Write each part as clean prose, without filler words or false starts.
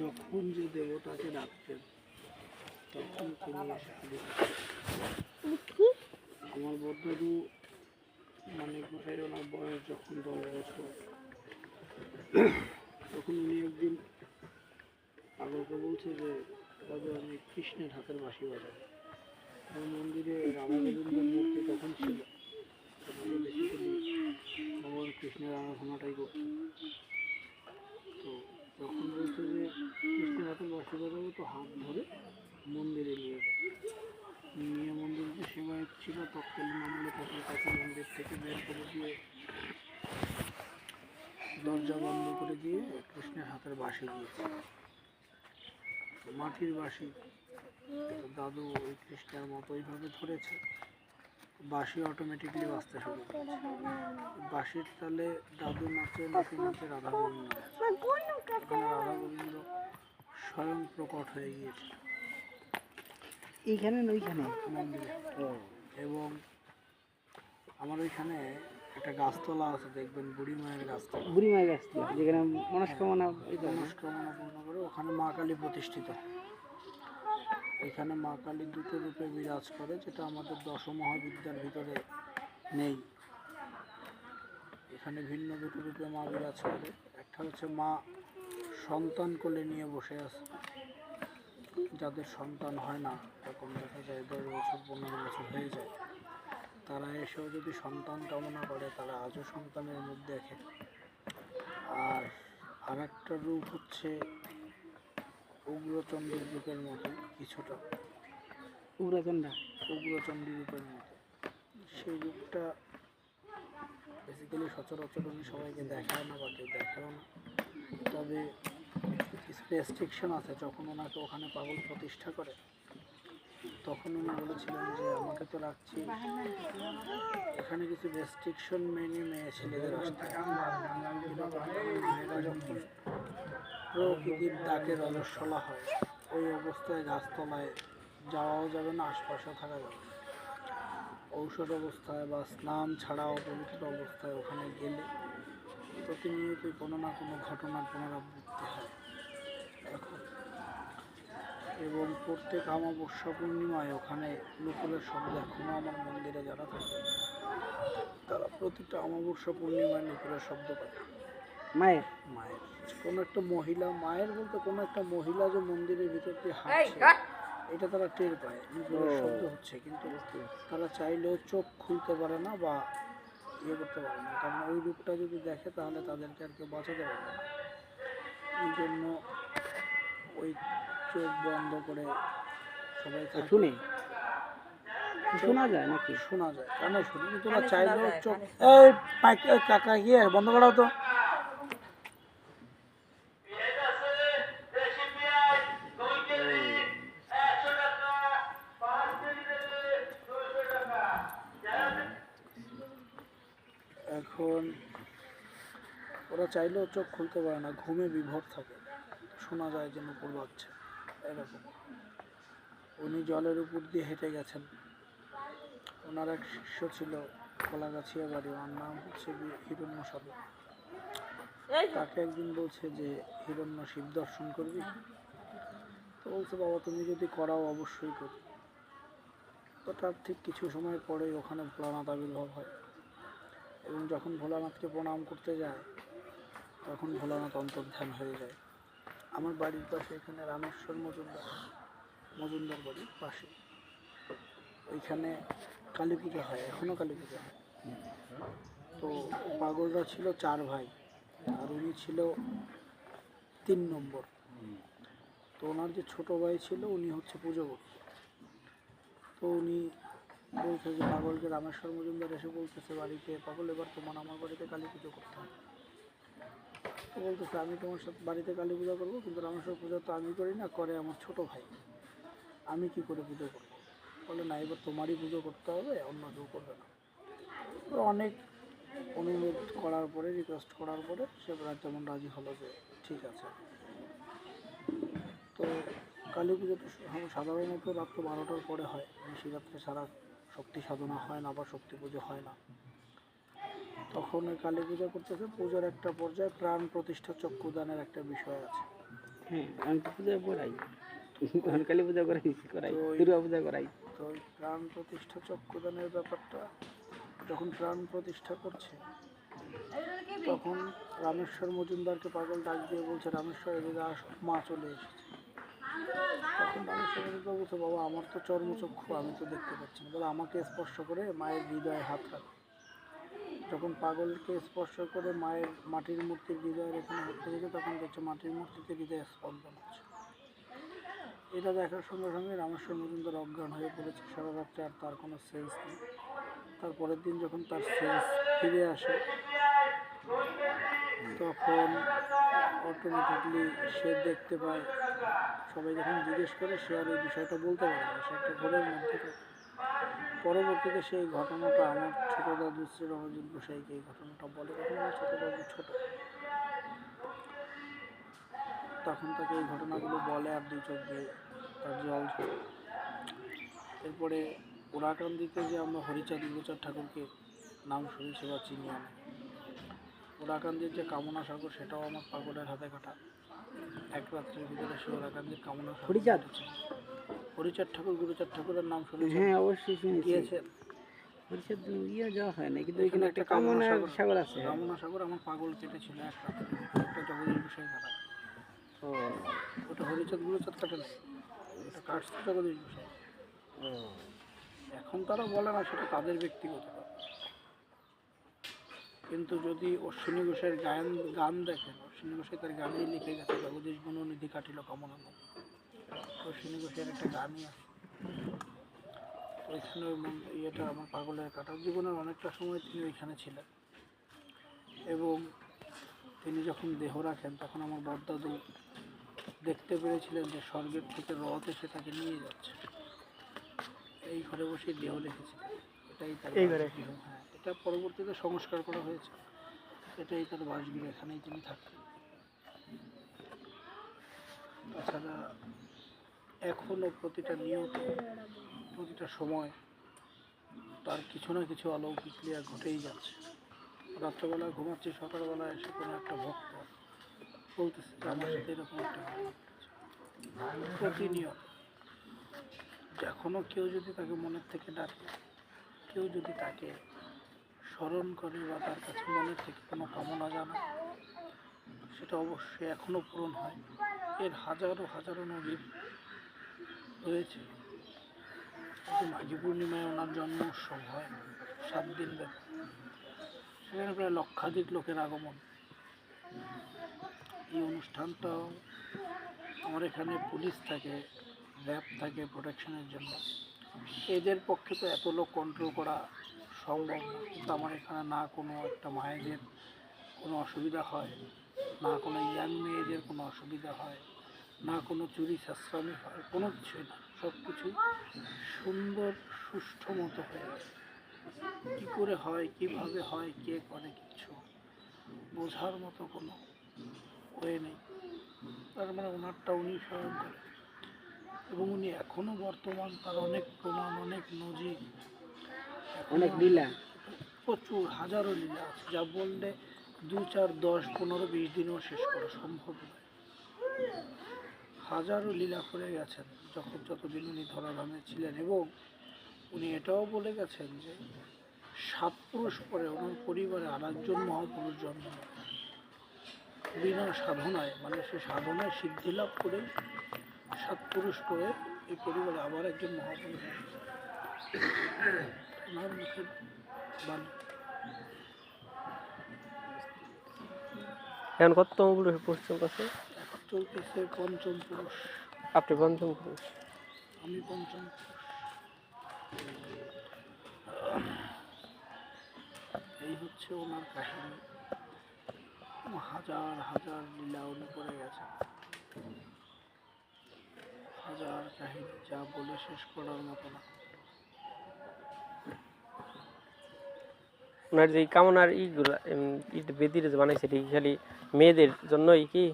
যখন যে দেবতাকে ডাকতেন তখন তিনি এসে আমার বড়দাদু মানে গোসাই ওনার বয়স যখন 10 বছর তখন উনি একদিন আমাকে বলছে যে দাদু আমি কৃষ্ণের হাতের বাঁশি বাজাবো। আমার মন্দিরে রাধা গোবিন্দের মূর্তি তখন ছিল, বেসিক্যালি ভগবান কৃষ্ণের আরাধনাটাই করতেন। তো যখন বলছে যে কৃষ্ণের হাতের বাঁশি বাজাবো তো হাত ধরে মন্দিরে নিয়ে মন্দিরে যে সেবায়ত ছিল তৎকালীন আমলে তখন তাকে মন্দির থেকে বের করে দিয়ে দরজা বন্ধ করে দিয়ে কৃষ্ণের হাতের বাঁশি দিয়েছে, মাটির বাঁশি। দাদু ওই কৃষ্ণের মতো ওইভাবে ধরেছে, বাঁশি অটোমেটিকলি বাজতে শুরু করেছে। বাঁশির তালে দাদু নাচে নাচে নাচে রাধা গোবিন্দ, রাধা গোবিন্দ স্বয়ং প্রকট হয়ে গিয়েছে এইখানে ওইখানে মন্দিরে। এবং আমার ওইখানে একটা গাছতলা আছে, দেখবেন বুড়ি মায়ের গাছতলা, বুড়ি মায়ের গাছতলা যেখানে মনস্কামনা পূর্ণ করে ওখানে মা কালী প্রতিষ্ঠিত। এখানে মা কালী দুটো রূপে বিরাজ করে, যেটা আমাদের দশমহাবিদ্যার ভিতরে নেই। এখানে ভিন্ন দুটো রূপে মা বিরাজ করে। একটা হচ্ছে মা সন্তান কোলে নিয়ে বসে আছে, যাদের সন্তান হয় না, তখন দেখা যায় 10 বছর 15 বছর হয়ে যায়, তারা এসেও যদি সন্তান কামনা করে তারা আজও সন্তানের মুখ দেখে। আর আরেকটা রূপ হচ্ছে উগ্রচণ্ডীর রূপের মতো, কিছুটা উগ্রচণ্ডী রূপের মতো। সেই রূপটা বেসিক্যালি সচরাচর উনি সবাইকে দেখায় না বা কেউ দেখাও না, তবে কিছু রেস্ট্রিকশন আছে। যখন ওনাকে ওখানে পাগল প্রতিষ্ঠা করে তখন উনি বলেছিলেন যে আমাকে তো রাখছি, এখানে কিছু রেস্ট্রিকশন মেনে মেয়ে ছেলেদের আসতে। মেয়েরা যখন প্রকৃতির ডাকে রজস্বলা হয় ওই অবস্থায় গাছতলায় যাওয়াও যাবে না, আশপাশেও থাকা যাবে। ঔষধ অবস্থায় বা স্নান ছাড়াও পবিত্র অবস্থায় ওখানে গেলে প্রতিনিয়তই কোনো না কোনো ঘটনার পুনরাবৃত্তি হয় এখন। এবং প্রত্যেক অমাবস্যা পূর্ণিমায় ওখানে নুপুরের শব্দ এখনও আমার মন্দিরে যারা থাকে তারা প্রতিটা অমাবস্যা পূর্ণিমায় নুপুরের শব্দ পায়। মায়ের কোনো একটা মহিলা, মায়ের বলতে কোনো একটা মহিলা যে মন্দিরের ভিতর দিয়ে হাঁটছে এটা তারা টের পায়, নুপুরের শব্দ হচ্ছে, কিন্তু তারা চাইলেও চোখ খুলতে পারে না বা ইয়ে করতে পারে না, কারণ ওই রূপটা যদি দেখে তাহলে তাদেরকে আর কেউ বাঁচাতে পারবে না। এই জন্য ওই চোখ বন্ধ করে সবাই শুনে শোনা যায় নাকি? শোনা যায়, কেন শুনি, কিন্তু ওরা চাইলেও চোখ কাকা গিয়ে বন্ধ করাও তো। এখন ওরা চাইলেও চোখ খুলতে পারে না, ঘুমে বিভোর থাকে, শোনা যায় যে নুপুর বাজছে এরকম। উনি জলের উপর দিয়ে হেঁটে গেছেন। ওনার এক শিষ্য ছিল কলাগাছিয়া বাড়ি, ওনার নাম হচ্ছে হিরণ্য সাধু। তাকে একদিন বলছে যে হিরণ্য শিব দর্শন করবি? তো বলছে বাবা তুমি যদি করাও অবশ্যই করি। তো তার ঠিক কিছু সময় পরেই ওখানে ভোলানাথ আবির্ভাব হয়, এবং যখন ভোলানাথকে প্রণাম করতে যায় তখন ভোলানাথ অন্তর্ধান হয়ে যায়। আমার বাড়ির পাশে এখানে রামেশ্বর মজুমদার বাড়ির পাশে ওইখানে কালী পূজা হয়, এখনও কালী পূজা হয়। তো পাগলরা ছিল 4 ভাই আর উনি ছিল 3 নম্বর। তো ওনার যে ছোট ভাই ছিল উনি হচ্ছে পুজো করত। তো উনি বলছে যে পাগলকে, রামেশ্বর মজুমদার এসে বলতেছে বাড়িতে, পাগল এবার তোমার আমার বাড়িতে কালী পুজো করতে হবে। তো বলতেছে আমি তোমার সাথে বাড়িতে কালী পূজা করবো, কিন্তু রামেশ্বর পূজা তো আমি করি না, করে আমার ছোট ভাই, আমি কি করে পুজো করবো? বলে না, এবার তোমারই পুজো করতে হবে, অন্য কেউ করবে না। তো অনেক অনুরোধ করার পরে, রিকোয়েস্ট করার পরে সে যেমন রাজি হলো যে ঠিক আছে। তো কালী পুজো তো সাধারণত রাত্র 12টার পরে হয়, শিবরাত্রে সারা শক্তি সাধনা হয় না বা শক্তি পুজো হয় না। তখন ওই কালী পূজা করতেছে, পুজোর একটা পর্যায়ে প্রাণ প্রতিষ্ঠা চক্ষুদানের একটা বিষয় আছে। হ্যাঁ আমি তো পূজা করাই, কালী পূজা করাই, তো দুর্গা পূজা করাই। তো ওই প্রাণ প্রতিষ্ঠা চক্ষুদানের ব্যাপারটা যখন প্রাণ প্রতিষ্ঠা করছে, তখন রামেশ্বর মজুমদারকে পাগল ডাক দিয়ে বলছে, রামেশ্বর এদিকে আস, মা চলে এসেছে। তখন রামেশ্বর মজুমদার বলছে, বাবা আমার তো চর্মচক্ষু, আমি তো দেখতে পাচ্ছি না। বলে আমাকে স্পর্শ করে মায়ের হৃদয়ে হাত রাখ। যখন পাগলকে স্পর্শ করে মায়ের মাটির মূর্তির হৃদয়ের এখানে হাত রেখেছে, তখন দেখছে মাটির মূর্তিতে হৃদয়ে স্পন্দন হচ্ছে। এটা দেখার সঙ্গে সঙ্গে রামেশ্বর মজুমদার অজ্ঞান হয়ে পড়েছে। সারা রাত্রে আর তার কোনো সেন্স নেই। তারপরের দিন যখন তার সেন্স ফিরে আসে, তখন অটোমেটিকলি সে দেখতে পায়, সবাই যখন জিজ্ঞেস করে সে আর এই বিষয়টা বলতে পারে না, সে একটা ঘরের মধ্যে থাকে। পরবর্তীতে সেই ঘটনাটা আমার ছোট দাদু শ্রী রণজিৎ গোসাইকে এই ঘটনাটা বলে, তখন আমার ছোট দাদু ছোট, তখন তাকে এই ঘটনাগুলো বলে আর দুই চোখ দিয়ে তার জল ঝরে। এরপরে ওরাকান্দিতে যে আমরা হরিচাঁদ গুরুচাঁদ ঠাকুরকে নাম শুনেছি বা চিনি অনেক, ওরাকান্দির যে কামনা সাগর, সেটাও আমার পাগলের হাতে কাটা। এক রাত্রের ভিতরে সে ওরাকান্দির কামনা সাগর হরিচাঁদ? হরিচাঁদ ঠাকুর গুরুচাঁদ ঠাকুরের নাম শুনেছেন? হ্যাঁ অবশ্যই শুনেছি। গিয়েছেন? হরিচাঁদ ইয়ে যাওয়া হয় না, কিন্তু এখানে এখানে একটা কামনা সাগর আছে। কামনা সাগর আমার পাগল কেটেছিল এক রাত্রে, একটা জগদীশ গোসাই কাটা। ও ওটা হরিচাঁদ গুরুচাঁদ কাটে না, ওটা কাটছে জগদীশ গোসাই। ও এখন তারা বলে না, সেটা তাদের ব্যক্তিগত ব্যাপার। কিন্তু যদি অশ্বিনী ঘোষের গান দেখেন, অশ্বিনী ঘোষের তার গানেই লিখে গেছে, জগদীশ গুণনিধি কাটিল কামনা নদী। অশ্বিনী ঘোষের একটা গানই আছে। ওইখানে ইয়েটা আমার পাগলের কাটা। জীবনের অনেকটা সময় তিনি ওইখানে ছিলেন, এবং তিনি যখন দেহ রাখেন, তখন আমার বড়দাদু দেখতে পেরেছিলেন যে স্বর্গের থেকে রথ এসে তাকে নিয়ে যাচ্ছে। এই ঘরে বসে দেহ রেখেছিলেন। এটাই তার বাসগৃহ। হ্যাঁ, এটা পরবর্তীতে সংস্কার করা হয়েছে। এটাই তার বাসগৃহ, এখানেই তিনি থাকতেন। তাছাড়া এখনো প্রতিটা নিয়ত, প্রতিটা সময় তার কিছু না কিছু অলৌকিক ক্রিয়া ঘটেই যাচ্ছে। রাত্রেবেলা ঘুমাচ্ছি, সকালবেলা এসে কোনো একটা ভক্ত বলতেছে যে আমার সাথে এরকম একটা ঘটনা ঘটেছে। প্রতিনিয়ত এখনো কেউ যদি তাকে মনের থেকে ডাকে, কেউ যদি তাকে স্মরণ করে বা তার কাছে মনের থেকে কোনো কামনা জানায়, সেটা অবশ্যই এখনো পূরণ হয়। এর হাজারো হাজারো নজির রয়েছে। মাঘী পূর্ণিমায় ওনার জন্ম উৎসব হয় 7 দিন ব্যাপী। সেখানে প্রায় লক্ষাধিক লোকের আগমন। এই অনুষ্ঠানটাও আমার এখানে পুলিশ থাকে, র্যাব থাকে প্রোটেকশনের জন্য। এদের পক্ষে তো এত লোক কন্ট্রোল করা সম্ভব না। কিন্তু আমার এখানে না কোনো একটা মায়েদের কোনো অসুবিধা হয়, না কোনো ইয়াং মেয়েদের কোনো অসুবিধা হয়, না কোনো চুরি চাশ্রামি হয়, কোনো কিছুই না। সব কিছুই সুন্দর সুষ্ঠু মতো হয়ে গেছে। কী করে হয়, কীভাবে হয়, কে করে, কিচ্ছু বোঝার মতো কোনো ওয়ে নেই। তার মানে ওনারটা উনি স্বয়ং করেন, এবং উনি এখনও বর্তমান। তার অনেক প্রমাণ, অনেক নজির, অনেক লীলা, প্রচুর হাজারো লীলা আছে, যা বললে 2, 4, 10, 15, 20 দিনেও শেষ করা সম্ভব নয়। হাজারো লীলা করে গেছেন যতদিন উনি ধরাধামে ছিলেন। এবং উনি এটাও বলে গেছেন যে 7 পুরুষ পরে ওনার পরিবারে আর একজন মহাপুরুষ জন্ম নেবে বিনা সাধনায়। মানে সে সাধনায় সিদ্ধি লাভ করে 7 পুরুষ পরে এই পরিবারে আবার একজন মহাপুরুষ ওনার মুখের বাণী। এখন কততম পুরুষ আছে? এখন চলতেছে 5ম পুরুষ। আপনি 5ম পুরুষ? আমি 5ম পুরুষ। এই হচ্ছে ওনার কাহিনী। হাজার হাজার লীলা উনি করে গেছেন, হাজার কাহিনী, যা বলে শেষ করার মতো না। ওনার যে কামনার ইগুলা বেদির যে বানাইছে, এটা খালি মেয়েদের জন্যই কি?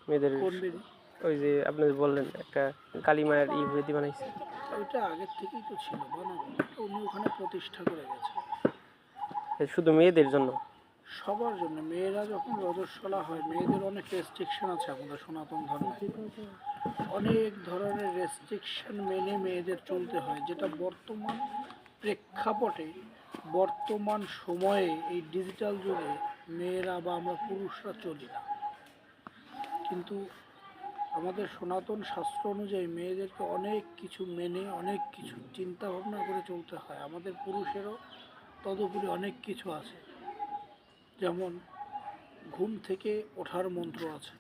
মেয়েদের? কোন বেদি? ওই যে আপনি বললেন একটা কালী মায়ের বেদি বানাইছে, ওইটা আগের থেকেই তো ছিল বানানো, উনি ওখানে প্রতিষ্ঠা করে গেছে। শুধু মেয়েদের জন্য? সবার জন্য। মেয়েরা যখন রজস্বলা হয়, মেয়েদের অনেক রেস্ট্রিকশন আছে আমাদের সনাতন ধর্মে। অনেক ধরনের রেস্ট্রিকশন মেনে মেয়েদের চলতে হয়, যেটা বর্তমান প্রেক্ষাপটে, বর্তমান সময়ে, এই ডিজিটাল যুগে মেয়েরা বা আমরা পুরুষরা চলি না। কিন্তু আমাদের সনাতন শাস্ত্র অনুযায়ী মেয়েদেরকে অনেক কিছু মেনে, অনেক কিছু চিন্তা ভাবনা করে চলতে হয়। আমাদের পুরুষেরও তদুপরি অনেক কিছু আছে, যেমন ঘুম থেকে ওঠার মন্ত্র আছে,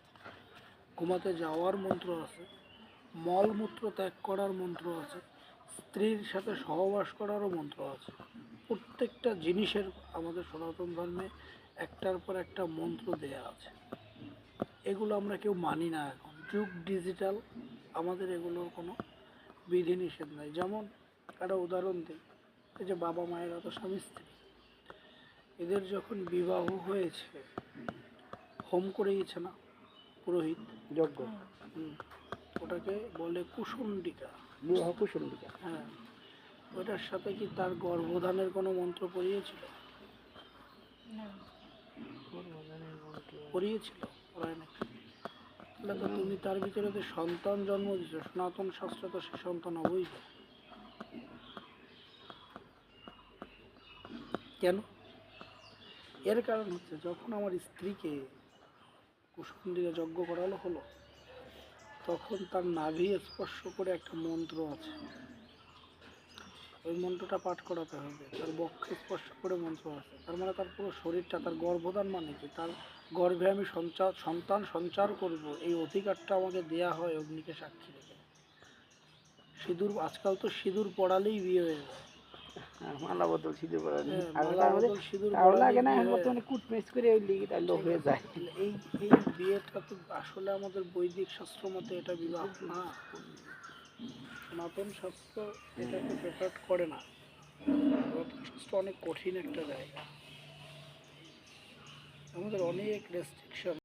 ঘুমাতে যাওয়ার মন্ত্র আছে, মলমূত্র ত্যাগ করার মন্ত্র আছে, স্ত্রীর সাথে সহবাস করারও মন্ত্র আছে। প্রত্যেকটা জিনিসের আমাদের সনাতন ধর্মে একটার পর একটা মন্ত্র দেয়া আছে। এগুলো আমরা কেউ মানি না। এখন যুগ ডিজিটাল, আমাদের এগুলোর কোনো বিধিনিষেধ নাই। যেমন একটা উদাহরণ দিই, এই যে বাবা মায়েরা তো স্বামী স্ত্রী, এদের যখন বিবাহ হয়েছে, হোম করিয়েছে না পুরোহিত, যজ্ঞ, ওটাকে বলে কুসুন্ডিকা। বিবাহ কুসুন্ডিকা। হ্যাঁ, ওটার সাথে কি তার গর্ভধানের কোনো মন্ত্র পড়িয়েছিল? পড়িয়েছিল? পড়ায় না। তাহলে তো তুমি তার ভিতরে যে সন্তান জন্ম দিচ্ছ, সনাতন শাস্ত্রে তো সে সন্তান অবৈধ। কেন? এর কারণ হচ্ছে, যখন আমার স্ত্রীকে কুসুন্ডিকা যজ্ঞ করানো হলো, তখন তার নাভি স্পর্শ করে একটা মন্ত্র আছে, ওই মন্ত্রটা পাঠ করাতে হবে। তার বক্ষে স্পর্শ করে মন্ত্র আছে, তার মানে তার পুরো শরীরটা, তার গর্ভধান মানে কি, তার গর্ভে আমি সন্তান সঞ্চার করব, এই অধিকারটা আমাকে দেয়া হয় অগ্নিকে সাক্ষী রেখে। সিঁদুর, আজকাল তো সিঁদুর পড়ালেই বিয়ে হয়ে যায়। মালা বদল সিঁদুর পরা নেই। হ্যাঁ, আর মালা তার মধ্যে বদল সিঁদুর তাও পড়ালেই লাগে না, বিয়ে এখন হয়ে বর্তমানে যায়। কুটমেচ করে ওই লিগে তার লোক হয়ে যায়। এই এই বিয়েটা তো আসলে আমাদের বৈদিক শাস্ত্র মতে এটা বিবাহ না। সনাতন শাস্ত্র এটাকে প্রেফার করে না। সনাতন শাস্ত্র অনেক কঠিন একটা জায়গা, আমাদের অনেক রেস্ট্রিকশন।